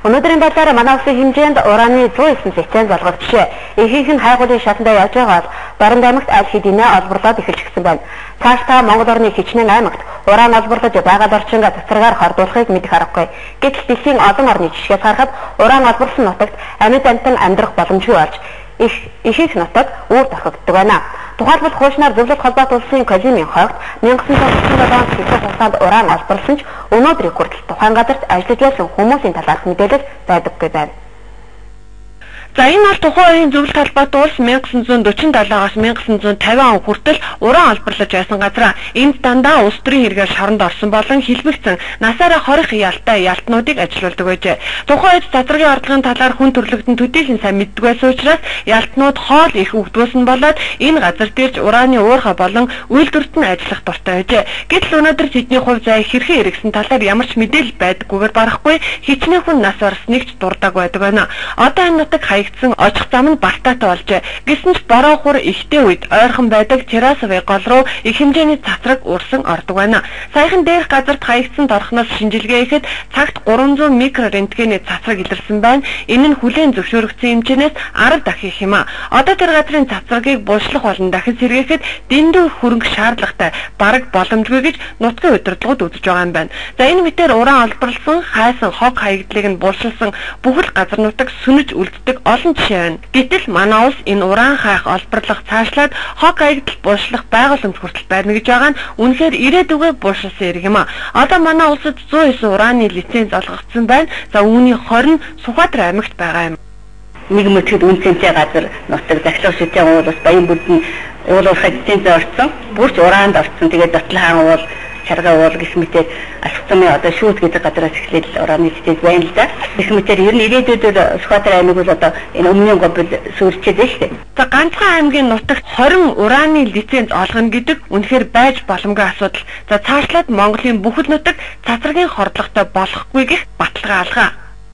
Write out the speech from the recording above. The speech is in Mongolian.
Өнөөдрийн байдлаар манай улсын хэмжээнд ураны 109 лиценз олгох жишээ ихэнх нь хайгуулын шатандаа явж байгаа бол Баруун аймагт аль хэдийнэ олборлоод эхэлж гисэн байна. Цаашдаа Монгол орны Хичнээн аймагт уран олборлож байгаль орчинг цацрагаар хордуулахыг мэдэх аргагүй. Гэтэл дэлхийн олон орны жишгээс харахад уран олборлсон нутагт амьд амьтан амьдрах боломжгүй болж их нутаг үүрд орхигддог байна. Тухайлбал хуучнаар зөвлөлт холбоот улсын Казимын хойгт 1937 онд хэсэг хугацаанд уран олборлсон ч өнөөдрийн хүртэл тухайн газарт ажиллаж байсан хүмүүсийн талаарх мэдээлэл байдаггүй байна. За энэ бол тухайн үеийн зөвлөлт холбоот улс 1947-аас 1950 он хүртэл уран олборлож байсан газар. Энд дандаа улс төрийн хэрэгээр шоронд орсон болон хэлбэгцэн насаараа хорих ялтай ялтнуудыг ажилуулдаг байжээ. Тухайн үед цацрагийн орлогын талаар хүн төрлөختөн төдийлөн сайн мэддэг байсан учраас ялтнууд хоол их өгдөөсөн болоод энэ газар дээрж ураны уурхай болон үйлдвэрт нь ажиллах дуртай байжээ. Гэтэл өнөөдөр тэдний хувь зай хэрхэн эргэсэн талаар ямар ч мэдээлэл байдаггүйгээр барахгүй хичнээн хүн нас орсныг ч дурдаг байдаг байна. Одоо энэ нутаг очих зам нь бартаатай болжээ. Гэсэн ч бороо хур ихтэй үед ойрхон байдаг террасовын гол руу их хэмжээний цацраг урсан ордог байна. Саяхан дээрх газарт хаягдсан торхноос шинжилгээ хийхэд цагт 300 микрорентгений цацраг илэрсэн байна. Энэ нь хүлээн зөвшөөрөгдсөн хэмжээнээс 10 дахин их юм а. Одоо тэр газрын цацрагийг булшлах болон дахин сэргээхэд дэндүү хөрөнгө шаардлагатай бараг боломжгүй гэж нутгийн удирдлагууд үзэж байгаа юм байна. За энэ мэтээр уран олборлсон, хайсан хог хаягдлыг нь булшилсан бүхэл газрнуудыг сүнэж үлддэг олон жишээ байна. Гэтэл манай улс энэ уран хайх олборлох цаашлаад хог хаягдал булшлах байгууламж хүртэл байна гэж байгаа нь үнэхээр ирээдүгөө булшилсан хэрэг юм а. Одоо манай улсад 109 ураны лиценз олгогдсон байна. За үүний 20 нь Сүхбаатар аймагт байгаа юм. Нэг мөчөд үнцэнтэй газар нутаг захлах шүтэн уул бас баян бүдэн уулуурхай лиценз орсон. Бүрч уранд орсон. Тэгээд Дотлохан уул Чарга уул гэх мэт алхацмын одоо шүүд гэдэг газараас эхлээд ураны лиценз байна л да. Гэх мэтээр ер нь ирээдүйд Сүхбаатар аймаг бол одоо энэ өмнө говьд сүрчээд байна шүү дээ. За ганцхан аймгийн нутагт 20 ураны лиценз олгоно гэдэг үнэхээр байж боломгүй асуудал. За цаашлаад Монголын бүхэл нутаг цацрагийн хордлоготой болохгүй гэх баталгаа алгаа.